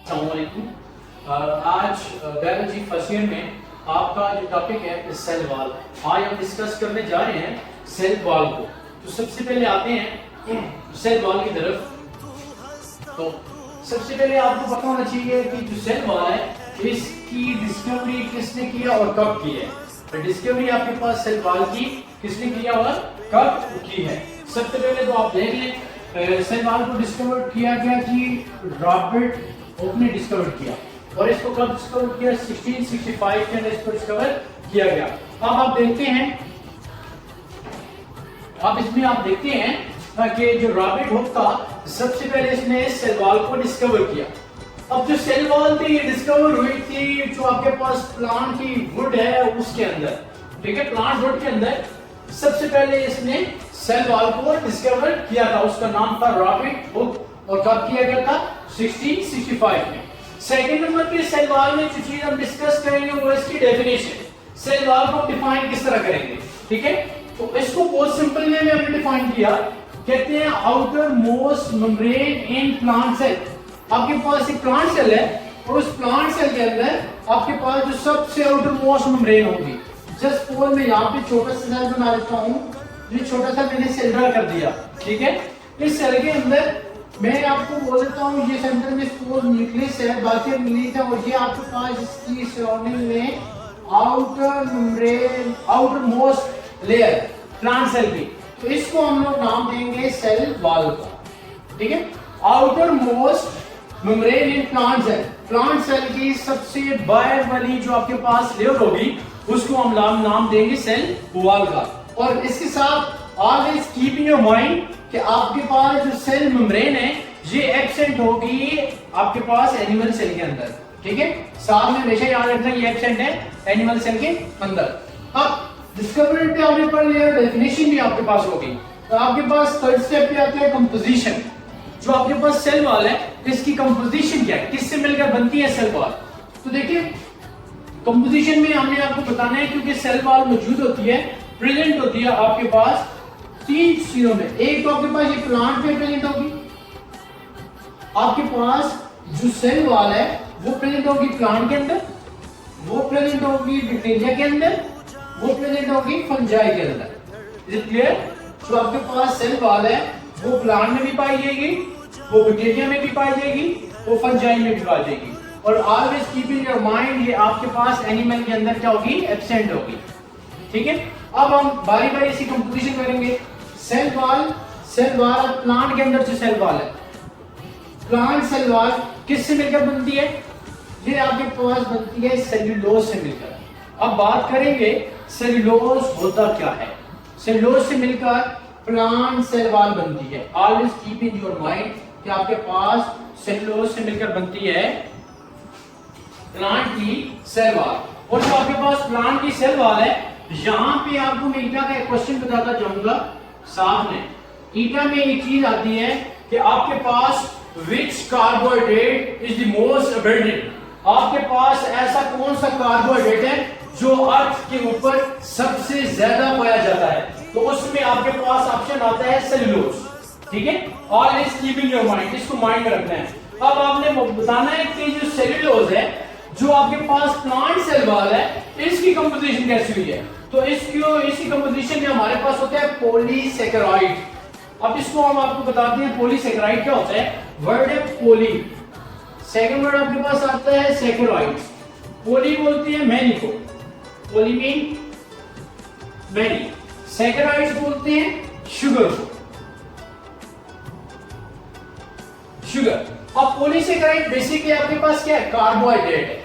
आज biology first year में आपका जो टॉपिक है सेल वॉल। आज हम डिस्कस करने जा रहे हैं सेल वॉल को। तो सबसे पहले आते हैं सेल वॉल की तरफ। तो सबसे पहले आपको पता होना चाहिए कि जो सेल वॉल है इसकी डिस्कवरी किसने किया और कब की है। तो डिस्कवरी आपके पास सेल वॉल की किसने किया और कब की है। सबसे पहले तो आप देख लें सेल वॉल को डिस्कवर किया गया कि रॉबर्ट हुक ने डिस्कवर किया और इसको कब डिस्कवर किया 1665 के अंदर इसको डिस्कवर किया गया। अब आप देखते हैं इसमें आप देखते हैं कि जो रॉबर्ट हुक था सबसे पहले इसने सेल वॉल को डिस्कवर किया। अब जो सेल वॉल थी ये डिस्कवर हुई थी जो आपके पास प्लांट की वुड है उसके अंदर, ठीक है, प्लांट वुड के अंदर सबसे पहले इसने सेल वॉल को डिस्कवर किया था। उसका नाम था रॉबर्ट हुक और कब किया गया था 1665 में। सेकंड नंबर पे सेल वॉल में जो चीज हम डिस्कस करेंगे वो इसकी डेफिनेशन। सेल वॉल को डिफाइन किस तरह करेंगे, ठीक है। तो इसको बहुत सिंपल वे में हमने डिफाइन किया, कहते हैं outermost membrane in plant cell. आपके पास एक प्लांट सेल है और उस प्लांट सेल के अंदर आपके पास जो सबसे आउटर मोस्ट मेम्ब्रेन होगी। जस्ट सपोज मैं यहाँ पे छोटा सा सेल बना लेता हूँ, ये छोटा सा मैंने सेल ड्रा कर दिया, ठीक है। इस सेल के अंदर मैं आपको बोल देता हूँ ये सेंटर में सपोज न्यूक्लियस है, बाकी न्यूक्लियस है और ये आपके पास इसकी सराउंडिंग में outer membrane outermost layer plant cell की। तो इसको हम लोग नाम देंगे सेल वॉल का, ठीक है। Outermost membrane in plant cell, plant cell की सबसे बाहर वाली जो आपके पास लेयर होगी उसको हम नाम देंगे सेल वॉल का। और इसके साथ always keep in your mind कि आपके पास जो सेल मेम्ब्रेन है ये एब्सेंट होगी आपके पास एनिमल सेल के अंदर, ठीक है। साथ में हमेशा याद रखना ये एब्सेंट है एनिमल सेल के अंदर। अब डिस्कवरी पे आपने पढ़ लिया, डेफिनेशन भी आपके पास होगी। तो आपके पास थर्ड स्टेप पे आता है कंपोजिशन। जो आपके पास सेल वॉल है इसकी कंपोजिशन क्या है, किससे मिलकर बनती है सेल वॉल। तो देखिए कंपोजिशन में हमने आपको बताना है क्योंकि सेल वॉल मौजूद होती है, प्रेजेंट होती है आपके पास तीन चीजों में। एक तो आपके पास ये प्लांट पे प्रेजेंट होगी, आपके पास जो सेल वॉल है वो प्रेजेंट होगी प्लांट के अंदर, वो प्रेजेंट होगी बैक्टीरिया के अंदर, वो प्रेजेंट होगी फंजाई के अंदर। Is it clear. तो आपके पास सेल वॉल है वो प्लांट में भी पाई जाएगी, वो बैक्टीरिया में भी पाई जाएगी, वो फंजाई में भी पाई जाएगी। और always keep in your mind ये आपके पास एनिमल के अंदर क्या होगी, एब्सेंट होगी, ठीक है। अब हम बारी बारी इसकी कंपोजिशन करेंगे। सेल वॉल प्लांट के अंदर जो सेल वॉल है, प्लांट सेल वॉल किससे मिलकर बनती है, ये आपके पास बनती है सेल्यूलोज से मिलकर। अब बात करेंगे सेल्यूलोज होता क्या है। सेल्यूलोज से मिलकर प्लांट सेल वॉल बनती है। Always keep in your mind कि आपके पास सेल्यूलोज से मिलकर बनती है प्लांट की सेल वॉल। और जो आपके पास प्लांट की सेल वॉल है यहां पे आपको मैं ईटा का एक क्वेश्चन बताता जाऊंगा साथ में। ईटा में एक चीज आती है कि आपके पास which carbohydrate is the most abundant. आपके पास ऐसा कौन सा कार्बोहाइड्रेट है जो अर्थ के ऊपर सबसे ज्यादा पाया जाता है। तो उसमें आपके पास ऑप्शन आता है सेल्यूलोज, ठीक है। Always keep in your mind, इसको माइंड में रखना है। अब आपने बताना है कि जो सेल्यूलोज है जो आपके पास प्लांट सेल वॉल है इसकी कंपोजिशन कैसी हुई है। तो इसकी कंपोजिशन में हमारे पास होता है पॉलीसेकेराइड। अब इसको हम आपको बताते हैं पॉलीसेकेराइड क्या होता है। वर्ड है पॉली, सेकंड वर्ड आपके पास आता है सेकेराइड। पॉली बोलते हैं मैनी को, पॉली मीन मैनी। सेकेराइड्स बोलते हैं शुगर को, शुगर। अब पॉलीसेकेराइड बेसिकली आपके पास क्या है, कार्बोहाइड्रेट है।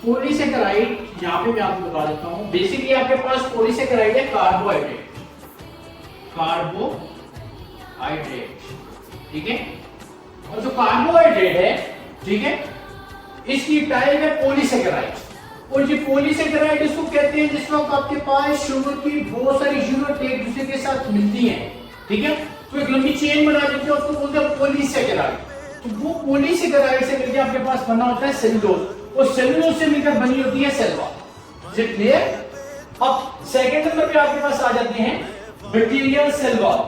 पॉलीसेकेराइड यहां पे मैं आपको बता देता हूं, बेसिकली आपके पास पॉलीसेकेराइड है कार्बोहाइड्रेट, कार्बोहाइड्रेट, ठीक है। और जो कार्बोहाइड्रेट है, ठीक है, इसकी टाइप है पॉलीसेकेराइड। और ये पॉलीसेकेराइड इसको कहते हैं जिस वक्त आपके पास शुगर की बहुत सारी यूनिट एक दूसरे के साथ मिलती हैं, ठीक है, तो एक लंबी चेन बना देते हैं, उसको बोलते हैं पॉलीसेकेराइड। तो वो पॉलीसेकेराइड से मिलकर आपके पास बना होता है सेल्यूलोज और सेल्यूलोज से मिलकर बनी होती है cell wall. Is it clear. अब सेकंड नंबर पे आपके पास आ जाते हैं बैक्टीरियल सेल वॉल।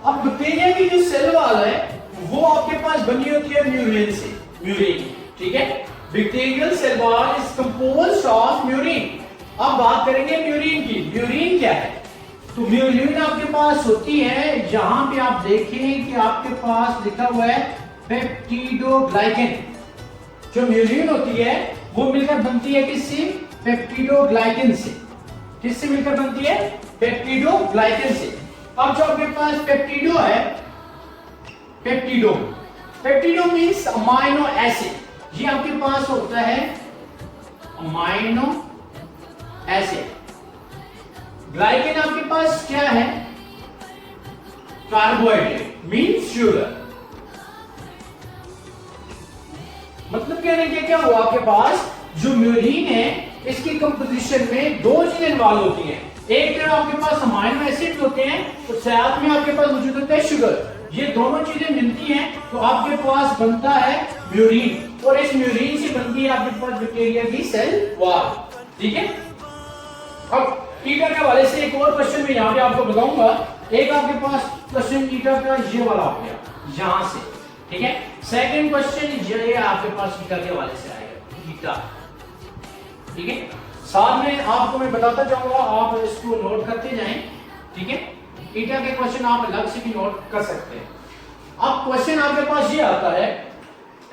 अब बैक्टीरिया की जो सेल वॉल है वो आपके पास बनी होती है म्यूरिन से, म्यूरिन, ठीक है। Bacterial cell wall is composed of murein. अब बात करेंगे म्यूरिन की। म्यूरिन क्या है? तो म्यूरिन आपके पास होती है, यहां पे आप देखें कि आपके पास लिखा हुआ है पेप्टिडोग्लाइकन। जो म्यूरिन होती है वो मिलकर बनती है किससे? पेप्टिडोग्लाइकन से। किससे मिलकर बनती है? पेप्टिडोग्लाइकन से। अब जो आपके पास पेप्टिडो है, पेप्टिडो, पेप्टिडो मींस अमाइनो एसिड। ये आपके पास होता है अमाइनो एसिड। ग्लाइकन आपके पास क्या है? Carbohydrate means sugar. मतलब कहने के क्या हुआ, आपके पास जो म्यूरिन है इसकी कंपोजिशन में दो चीजें इन्वॉल्व होती हैं। एक तो आपके पास अमाइनो एसिड होते हैं और साथ में आपके पास मौजूद होता है शुगर। ये दोनों चीजें मिलती हैं तो आपके पास बनता है म्यूरिन, और इस म्यूरिन से बनती है आपके पास बैक्टीरिया की सेल वॉल, ठीक है। अब टीका के हवाले से एक और क्वेश्चन मैं यहाँ पे आपको बताऊंगा। एक आपके पास क्वेश्चन टीका का ये वाला आ गया यहां से, ठीक है। सेकंड क्वेश्चन ये आपके पास टीका के हवाले से आएगा, टीका, ठीक है। साथ में आपको मैं बताता जाऊंगा, आप इसको नोट करते जाएं, ठीक है। टीका के क्वेश्चन आप अलग से भी नोट कर सकते हैं। अब क्वेश्चन आपके पास ये आता है,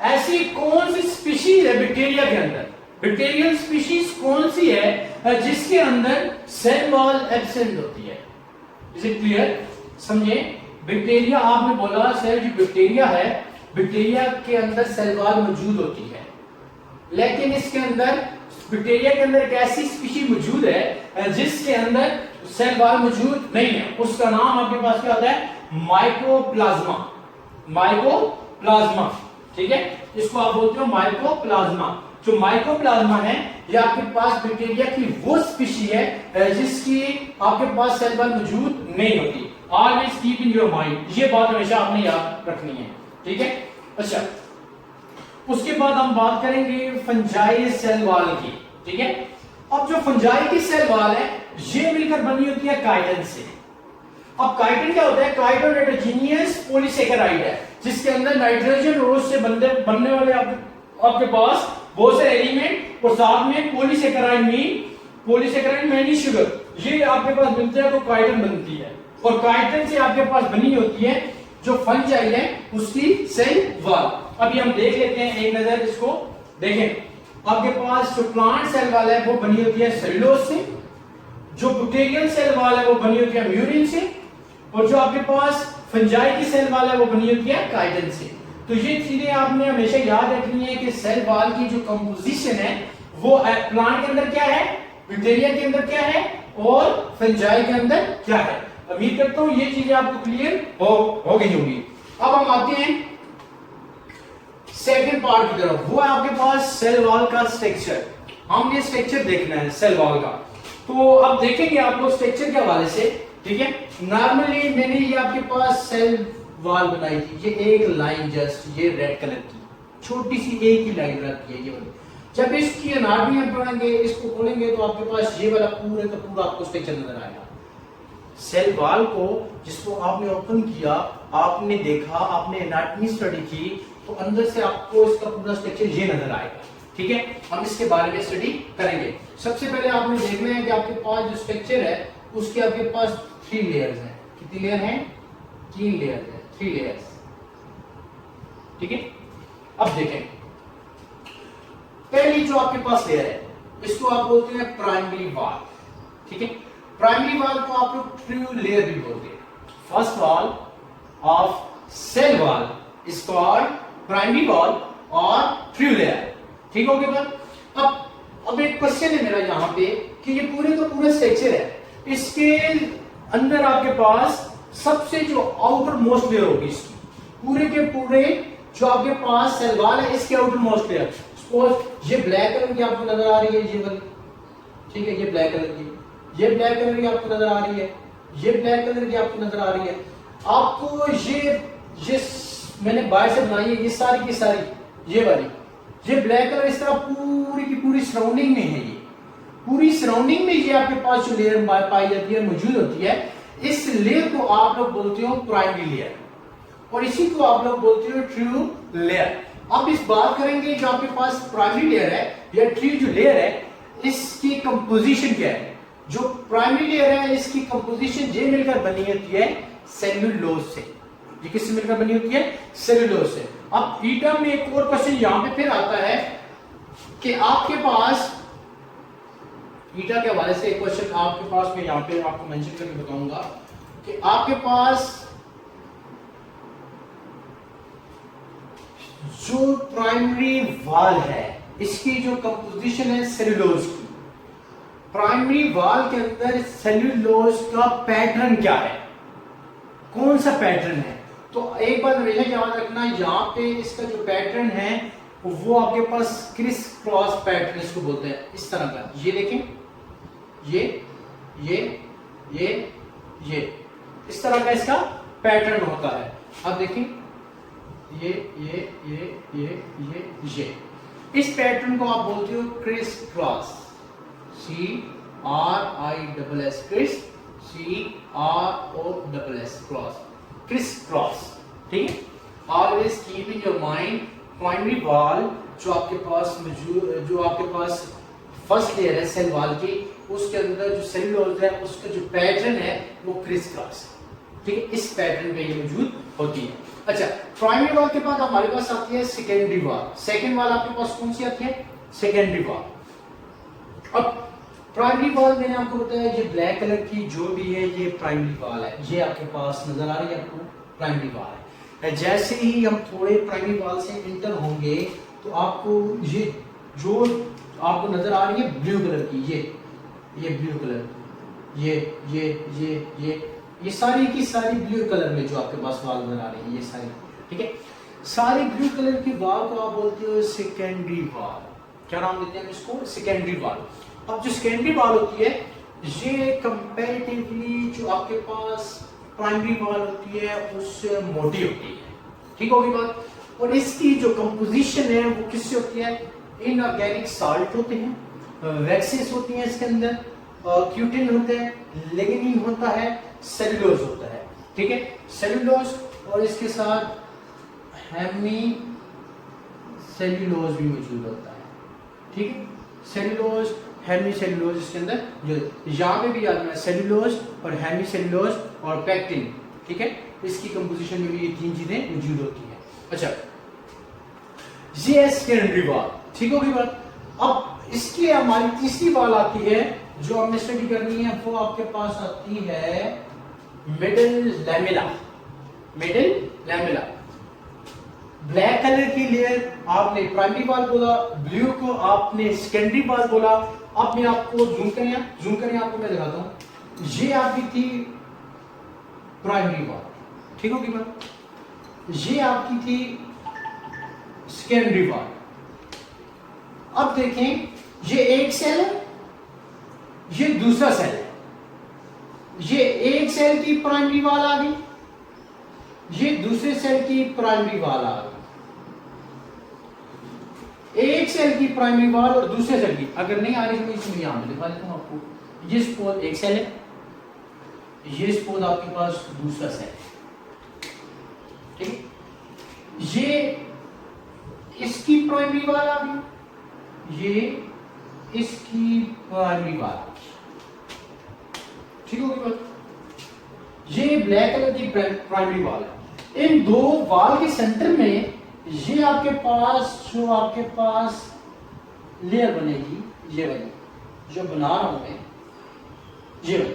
ऐसी कौन सी स्पीशीज है बैक्टीरिया के अंदर, बैक्टीरियल स्पीशीज कौन सी है जिसके अंदर सेल वॉल एब्सेंट होती है? Is it clear? समझे, बैक्टीरिया आपने बोला सर जो बैक्टीरिया है, बैक्टीरिया के अंदर सेल वॉल मौजूद होती है, लेकिन इसके अंदर बैक्टीरिया के अंदर एक ऐसी स्पीशीज मौजूद है जिसके अंदर सेल वॉल मौजूद नहीं है। उसका नाम आपके पास क्या होता है? माइकोप्लाज्मा। माइकोप्लाज्मा, ठीक है, इसको आप बोलते हो माइकोप्लाज्मा। जो माइकोप्लाज्मा है ये आपके पास बैक्टीरिया की वो स्पीशीज है जिसकी आपके पास सेल वॉल मौजूद नहीं होती। Always keep in your mind, ये बात हमेशा आपने याद रखनी है, ठीक है। अच्छा, उसके बाद हम बात करेंगे फंजाई सेल वॉल की, ठीक है। अब जो फंजाई की सेल वॉल है ये मिलकर बनी होती है काइटिन से। अब काइटिन क्या होता है? काइटिन हेटेरोजेनियस पॉलीसेकेराइड है जिसके अंदर नाइट्रोजन और उससे बनने वाले आपके पास बहुत से एलिमेंट और साथ में पॉलीसेकेराइड मीन शुगर, ये आपके पास मिलते हैं तो काइटिन बनती है। और काइटिन से आपके पास बनी होती है जो फंजाई है उसकी सेल वॉल। अभी हम देख लेते हैं, एक नजर इसको देखें। आपके पास जो प्लांट सेल वॉल है वो बनी होती है सेलुलोज से, जो बैक्टीरियल सेल वॉल है वो बनी होती है म्यूरिन से, और जो आपके पास फंजाई की सेल वॉल है वो बनी होती है काइटिन से। तो ये चीजें आपने हमेशा याद रखनी है कि सेल वॉल की जो कंपोजिशन है वो प्लांट के अंदर क्या है, बैक्टीरिया के अंदर क्या है और फंजाई के अंदर क्या है। उम्मीद करता हूं ये चीजें आपको क्लियर हो गई होंगी। अब हम आते हैं सेकंड पार्ट की तरफ, वो है आपके पास सेल वॉल का स्ट्रक्चर। हमने स्ट्रक्चर देखना है सेल वॉल का, तो अब देखेंगे आप लोग स्ट्रक्चर के हवाले से, ठीक है। नॉर्मली मैंने ये आपके पास सेल वॉल बनाई थी, ये एक लाइन जस्ट ये रेड कलर की छोटी सी एक ही लाइन रहती है ये वाली। जब इसकी एनाटॉमी हम पढ़ेंगे, इसको खोलेंगे तो आपके पास ये वाला पूरे का पूरा आपको स्ट्रक्चर नजर आएगा। सेल वॉल को जिसको आपने ओपन किया, आपने देखा, आपने एनाटॉमी स्टडी की, तो अंदर से आपको इसका पूरा स्ट्रक्चर ये नजर आएगा, ठीक है। हम इसके बारे में स्टडी करेंगे। सबसे पहले आपने देखना है कि आपके पास जो स्ट्रक्चर है उसके आपके पास 3 लेयर्स हैं। कितनी लेयर हैं? 3 लेयर है, 3 लेयर्स, ठीक है। अब देखें, पहली जो आपके पास लेयर है इसको आप बोलते हैं प्राइमरी वॉल, ठीक है। प्राइमरी वॉल को आप लोग ट्रू लेयर भी बोलते हैं। First wall of cell wall is called primary wall और ट्रू लेयर, ठीक हो गया बात। अब एक क्वेश्चन है मेरा यहाँ पे कि ये पूरे का पूरा स्ट्रक्चर है, इसके अंदर आपके पास सबसे जो आउटर मोस्ट लेयर होगी इसकी, पूरे के पूरे जो आपके पास सेल वॉल है इसके आउटर मोस्ट लेयर, सपोज ये ब्लैक कलर की आपको नजर आ रही है, ये वाली, ठीक है, ये ब्लैक कलर की, ये ब्लैक कलर की आपको नजर आ रही है, ये ब्लैक कलर की आपको नजर आ रही है। आपको ये मैंने बाहर से बनाई है, ये सारी की सारी ये वाली, ये ब्लैक कलर इस तरह पूरी की पूरी सराउंडिंग में है, ये पूरी सराउंडिंग में ये आपके पास जो लेयर पाई जाती है मौजूद होती है, इस लेयर को आप लोग बोलते हो प्राइमरी लेयर। और इसी को आप लोग बोलते हो ट्रू लेयर। अब इस बात करेंगे जो आपके पास प्राइमरी लेयर है या ट्री जो लेयर है इसकी कंपोजिशन क्या है। जो प्राइमरी लेयर है इसकी कंपोजिशन ये मिलकर बनी होती है सेल्यूलोज से। ये किससे मिलकर बनी होती है? सेल्यूलोज से। अब ईटा में एक और क्वेश्चन यहां पे फिर आता है कि आपके पास ईटा के हवाले से एक क्वेश्चन आपके पास मैं यहां पे आपको मेंशन करके बताऊंगा कि आपके पास जो प्राइमरी वॉल है इसकी जो कंपोजिशन है सेल्यूलोज की। प्राइमरी वॉल के अंदर सेल्यूलोज का पैटर्न क्या है, कौन सा पैटर्न है? तो एक बात हमेशा याद रखना, यहाँ पे इसका जो पैटर्न है वो आपके पास क्रिस क्रॉस पैटर्न इसको बोलते हैं, इस तरह का। ये देखें, ये इस तरह का इसका पैटर्न होता है। अब देखें ये इस पैटर्न को आप बोलते हो criss cross, CRISS criss, CROSS cross, criss cross. ठीक है। Always keep in your mind primary wall जो आपके पास फर्स्ट लेयर है सेल वॉल की, उसके अंदर जो सेल्यूलोज है उसका जो पैटर्न है वो क्रिस क्रॉस। ठीक है, इस पैटर्न पे ये मौजूद होती है। अच्छा, प्राइमरी वॉल के बाद हमारे पास आती है सेकेंडरी वॉल। सेकेंड वॉल आपके पास कौन सी आती है? Secondary wall. अब प्राइमरी वॉल मैंने आपको बताया ये ब्लैक कलर की जो भी है ये प्राइमरी वॉल है, ये आपके पास नजर आ रही है आपको, प्राइमरी वॉल है। जैसे ही हम थोड़े प्राइमरी वॉल से इंटर होंगे तो आपको ये जो आपको नजर आ रही है ब्लू कलर की, ये ब्लू कलर, ये सारी की सारी ब्लू कलर में जो आपके पास वॉल नजर आ रही है ये सारी। ठीक है, सारी ब्लू कलर की वॉल को आप बोलते हो सेकेंडरी वॉल। क्या नाम देते हैं हम इसको? Secondary wall. अब जो सेकेंडरी वॉल होती है ये कंपैरेटिवली जो आपके पास प्राइमरी वॉल होती है उससे मोटी होती है। ठीक होगी बात। और इसकी जो कंपोजिशन है वो किससे होती है? इनऑर्गेनिक साल्ट होते हैं, वैक्सेस होती हैं इसके अंदर, क्यूटिन होते हैं, लिग्निन होता है, सेल्यूलोज होता है। ठीक है, सेल्यूलोज और इसके साथ हेमी सेल्यूलोज भी मौजूद होता है। ठीक है, सेल्यूलोज, हेमी सेल्यूलोज इसके अंदर जो यहाँ पे भी याद रखना, सेल्यूलोज और हेमी सेल्यूलोज और पैक्टिन। ठीक है, इसकी कंपोजिशन में भी ये तीन चीजें मौजूद होती है। अच्छा, ये है सेकेंडरी वॉल। ठीक होगी बात। अब इसकी हमारी तीसरी वॉल आती है जो हमने स्टडी करनी है, वो आपके पास आती है middle lamella. Middle lamella black colour की लेयर आपने प्राइमरी वॉल बोला, ब्लू को आपने सेकेंडरी वॉल बोला। अब मैं आपको जूम करें आपको मैं दिखाता हूं। ये आपकी थी प्राइमरी वॉल। ठीक होगी बात। ये आपकी थी सेकेंडरी वॉल। अब देखें, ये एक सेल है, ये दूसरा सेल है। ये एक सेल की प्राइमरी वॉल आ गई, ये दूसरे सेल की प्राइमरी वॉल आ गई। एक सेल की प्राइमरी वॉल और दूसरे सेल की अगर नहीं आ रही तो मैं इसमें यहां दिखा देता हूं आपको। ये स्पोज एक सेल है, ये स्पोज आपके पास दूसरा सेल है। ठीक, ये इसकी प्राइमरी वॉल आ गई, ये इसकी प्राइमरी वॉल आ गई। ठीक होगी बात। ये ब्लैक कलर की प्राइमरी वॉल है। इन दो वॉल के सेंटर में ये आपके पास जो आपके पास लेयर बनेगी, ये वाली जो बना रहा हूं मैं, ये वाली,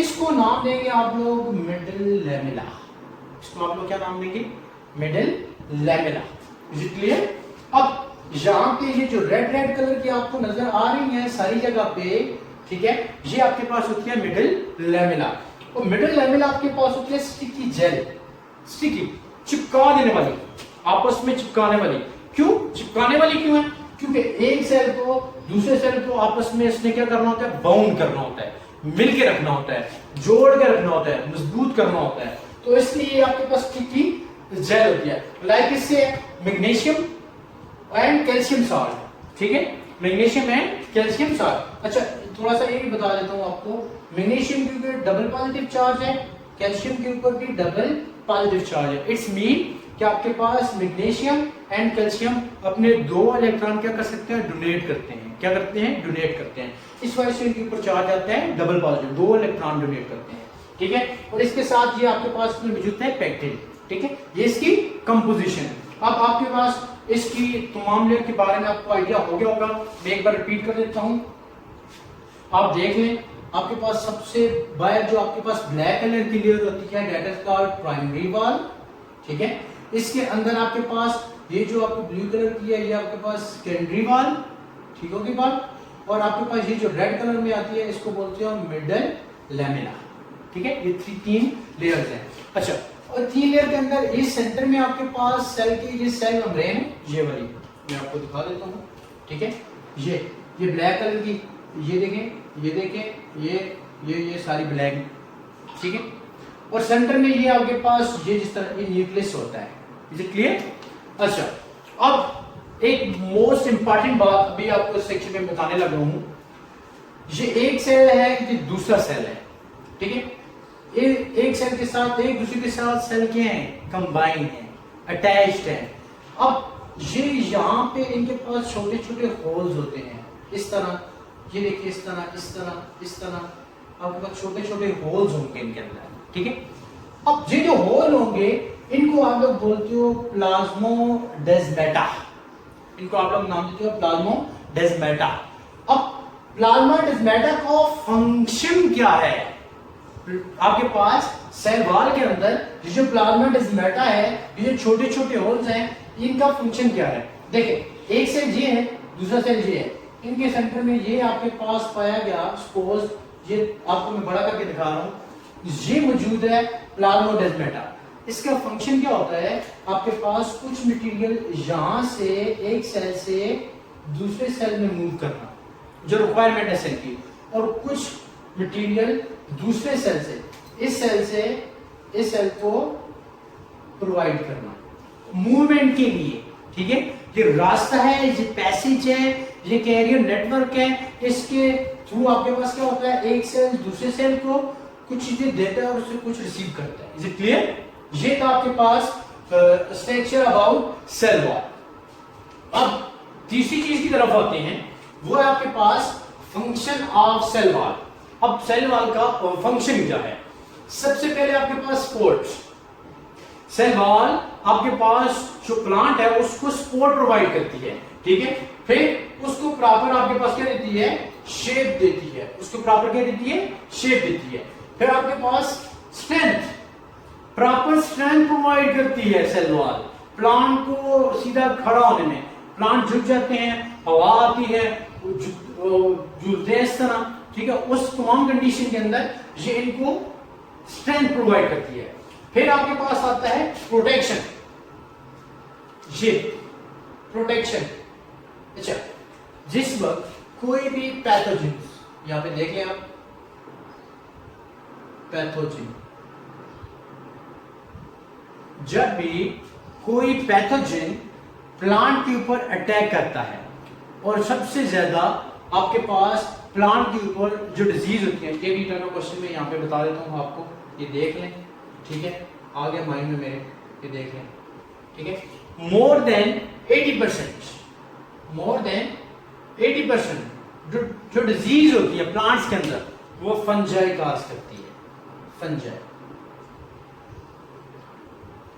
इसको नाम देंगे आप लोग मिडिल लैमेला। इसको आप लोग क्या नाम देंगे? Middle lamella. Is it clear? अब यहाँ पे ये जो रेड कलर की आपको नजर आ रही है सारी जगह पे, ठीक है, ये आपके पास होती है मिडिल लैमेला। और मिडिल लैमेला आपके पास होती है स्टिकी जेल, स्टिकी चिपका देने वाली, आपस में चिपकाने वाली। क्यों चिपकाने वाली क्यों है? क्योंकि एक सेल को दूसरे सेल को आपस में इसने क्या करना होता है? बाउंड करना होता है, मिल के रखना होता है, जोड़ के रखना होता है, मजबूत करना होता है। तो इसलिए आपके पास स्टिकी जेल होती है। लाइक इससे मैग्नीशियम एंड कैल्शियम सॉल्ट। ठीक है, मैग्नीशियम एंड कैल्शियम सॉल्ट। अच्छा, थोड़ा सा ये भी बता देता हूं आपको, मैग्नीशियम के ऊपर डबल पॉजिटिव चार्ज है, कैल्शियम के ऊपर भी डबल पॉजिटिव चार्ज है। इट्स मीन कि आपके पास मैग्नीशियम एंड कैल्शियम अपने 2 इलेक्ट्रॉन क्या कर सकते हैं, डोनेट करते हैं। क्या करते हैं, डोनेट करते हैं। इस वजह से इनके ऊपर चार्ज आता है डबल पॉजिटिव, 2 इलेक्ट्रॉन डोनेट करते हैं। ठीक है, और इसके साथ ये आपके पास मौजूद है पेक्टिन। ठीक है, ये इसकी कंपोजिशन है। अब आपके पास इसकी तमाम लेयर के बारे में आपको आइडिया हो गया होगा, मैं एक बार रिपीट कर देता हूं। आप देख लें, आपके पास सबसे बाहर जो आपके पास ब्लैक कलर की लेयर होती है that is called primary wall. ठीक है, इसके अंदर आपके पास ये जो आपको ब्लू कलर की है ये आपके पास सेकेंडरी वॉल। ठीक होगी बात। और आपके पास ये जो रेड कलर में आती है इसको बोलते हैं मिडल लैमिना। ठीक है, ये 3 लेयर्स हैं। अच्छा, और 3 लेयर के अंदर इस सेंटर में आपके पास सेल की ये सेल मेम्ब्रेन है, ये वाली मैं आपको दिखा देता हूँ। ठीक है, ये ब्लैक कलर की, ये देखें, ये सारी ब्लैक। ठीक है, और सेंटर में ये आपके पास ये जिस तरह ये न्यूक्लियस होता है। Is it clear? अच्छा, अब एक मोस्ट इंपॉर्टेंट बात अभी आपको इस सेक्शन में बताने लगा हूं। ये एक सेल है, ये दूसरा सेल है। ठीक है, एक सेल के साथ एक दूसरे के साथ सेल क्या है, कंबाइन है, अटैच्ड है। अब ये यहाँ पे इनके पास छोटे छोटे होल्स होते हैं इस तरह, ये देखिए इस तरह आपके पास छोटे छोटे होल्स होंगे इनके अंदर। ठीक है, अब ये जो होल होंगे इनको आप लोग बोलते हो प्लाज्मोडेस्माटा। इनको आप लोग नाम देते हो प्लाज्मोडेस्माटा। अब प्लाज्मोडेस्माटा का फंक्शन क्या है? आपके पास सेल वॉल के अंदर ये जो प्लाज्मोडेस्माटा है, ये जो छोटे छोटे होल्स हैं, इनका फंक्शन क्या है? देखिए, एक सेल ये है, दूसरा सेल ये है। इनके सेंटर में ये आपके पास पाया गया, सपोज ये आपको मैं बड़ा करके दिखा रहा हूं, ये मौजूद है प्लाज्मोडेस्माटा। इसका फंक्शन क्या होता है? आपके पास कुछ मटेरियल यहां से एक सेल से दूसरे सेल में मूव करना, जो रिक्वायरमेंट है सेल की, और कुछ मटेरियल दूसरे सेल से इस सेल से इस सेल को प्रोवाइड करना मूवमेंट के लिए। ठीक है, ये रास्ता है, ये पैसेज है, ये कैरियर नेटवर्क है। इसके थ्रू आपके पास क्या होता है, एक सेल दूसरे सेल को कुछ चीजें देता है और उससे कुछ रिसीव करता है। Is it clear? ये था आपके पास स्ट्रक्चर अबाउट सेल वॉल। अब तीसरी चीज की तरफ आते हैं, वो है आपके पास फंक्शन ऑफ सेल वॉल। अब सेल वॉल का फंक्शन क्या है? सबसे पहले आपके पास सपोर्ट। सेल वॉल आपके पास जो प्लांट है उसको सपोर्ट प्रोवाइड करती है। ठीक है, फिर उसको प्रॉपर आपके पास क्या देती है, शेप देती है। उसको प्रॉपर क्या देती है, शेप देती है। फिर आपके पास स्ट्रेंथ, प्रॉपर स्ट्रेंथ प्रोवाइड करती है सेल वॉल प्लांट को सीधा खड़ा होने में। प्लांट झुक जाते हैं, हवा आती है, झूलते हैं इस तरह। ठीक है, उस तमाम कंडीशन के अंदर ये इनको स्ट्रेंथ प्रोवाइड करती है। फिर आपके पास आता है प्रोटेक्शन। ये प्रोटेक्शन, अच्छा, जिस वक्त कोई भी पैथोजन, यहां पे देख लें आप, पैथोजन, जब भी कोई पैथोजन प्लांट के ऊपर अटैक करता है, और सबसे ज्यादा आपके पास प्लांट के ऊपर जो डिजीज होती है, ये भी क्वेश्चन में यहाँ पे बता देता हूँ आपको, ये देख लें। ठीक है, आ गया माइंड में मेरे, ये देख लें। ठीक है, मोर देन 80%, मोर देन 80% जो डिजीज होती है प्लांट्स के अंदर वो फंजाई काज करती है।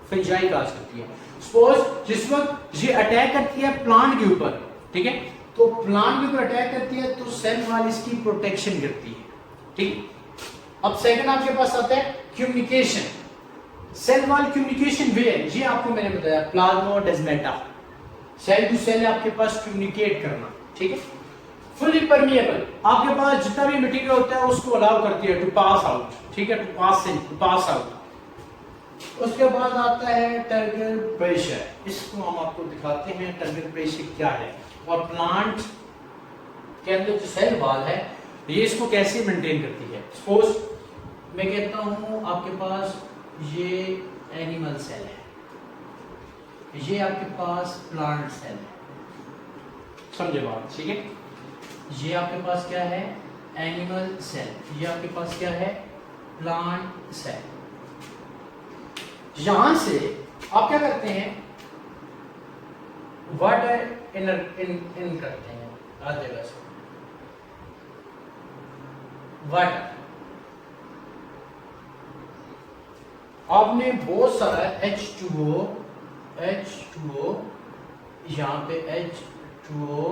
फंजाई काज करती है। सपोज जिस वक्त ये अटैक करती है प्लांट के ऊपर, ठीक है, तो प्लांट के ऊपर अटैक करती है तो सेल वॉल इसकी प्रोटेक्शन करती है। ठीक, अब सेकंड आपके पास आता है कम्युनिकेशन। सेल वॉल कम्युनिकेशन वे, ये आपको मैंने बताया प्लाज्मोडेस्माटा, सेल टू सेल आपके पास कम्युनिकेट करना। ठीक है, फुली परमिएबल, आपके पास जितना भी मटेरियल होता है उसको अलाउ करती है टू पास आउट। ठीक है, टू पास आउट। उसके बाद आता है टर्गल प्रेशर, इसको हम आपको दिखाते हैं टर्गल प्रेशर क्या है, और प्लांट के अंदर जो सेल वॉल है ये इसको कैसे मेंटेन करती है। सपोज मैं कहता हूं आपके पास ये एनिमल सेल है, ये आपके पास प्लांट सेल है, समझे बात? ठीक है, ये आपके पास क्या है, एनिमल सेल, ये आपके पास क्या है, प्लांट सेल। यहां से आप क्या करते हैं, वाटर इन करते हैं हर जगह से, वाटर। आपने बहुत सारा H2O यहाँ पे H2O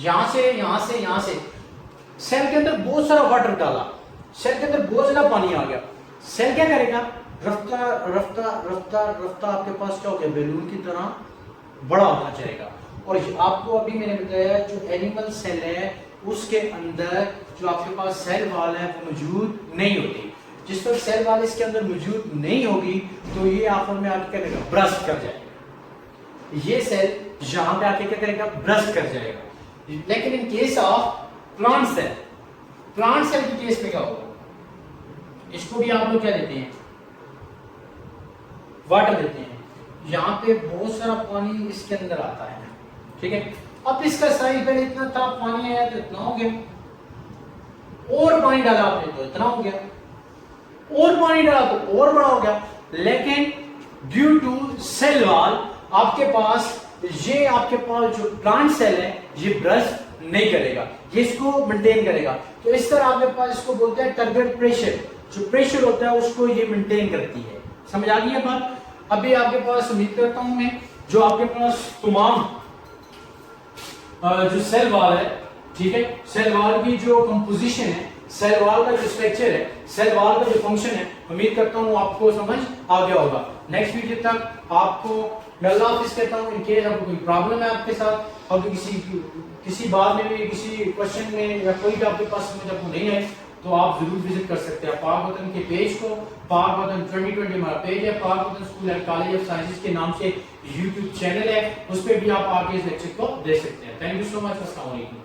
यहां से सेल के अंदर बहुत सारा वाटर डाला, सेल के अंदर बहुत ज्यादा पानी आ गया। सेल क्या करेगा, रफ्ता आपके पास क्या हो गया, बैलून की तरह बड़ा होना चाहेगा। और आपको अभी मैंने बताया जो एनिमल सेल है उसके अंदर जो आपके पास सेल वाल है वो मौजूद नहीं होती। जिस वक्त सेल वाल इसके अंदर मौजूद नहीं होगी तो ये आखिर में आके करेगा, ब्रस्ट कर जाएगा। ये सेल यहां पे आके क्या करेगा, ब्रस्ट कर जाएगा। लेकिन in case of plant cell के केस में क्या होगा, इसको भी आप लोग क्या देते हैं, वाटर देते हैं। यहाँ पे बहुत सारा पानी इसके अंदर आता है, ठीक है। अब इसका साइज पहले इतना था, पानी आया तो इतना हो गया, और पानी डाला आपने तो इतना हो गया, और पानी डाला तो और बड़ा हो गया। लेकिन ड्यू टू सेल वॉल आपके पास जो प्लांट सेल है ये ब्रस्ट नहीं करेगा, ये इसको मेंटेन करेगा। तो इस तरह आपके पास इसको बोलते हैं टर्गेट प्रेशर, जो प्रेशर होता है उसको ये मेंटेन करती है। समझ आ गई है बात। अभी आपके पास उम्मीद करता हूं मैं जो आपके पास तमाम जो सेल वॉल है, ठीक है, सेल वॉल की जो कंपोजिशन है, सेल वॉल का जो स्ट्रक्चर है, सेल वॉल का जो फंक्शन है, उम्मीद करता हूं आपको समझ आ गया होगा। नेक्स्ट वीडियो तक आपको मैं अल्लाह हाफिज़ कहता हूं। इन केस आपको कोई प्रॉब्लम है आपके साथ, और किसी बात में भी, किसी क्वेश्चन में या कोई भी आपके पास समझ आपको नहीं है तो आप जरूर विजिट कर सकते हैं पाक वतन के पेज को। पाक वतन 2020 हमारा पेज है, पाक वतन school and college of sciences के नाम से यूट्यूब चैनल है, उस पर भी आप आगे इस लेक्चर को देख सकते हैं। Thank you so much. अस्सलाम वालेकुम।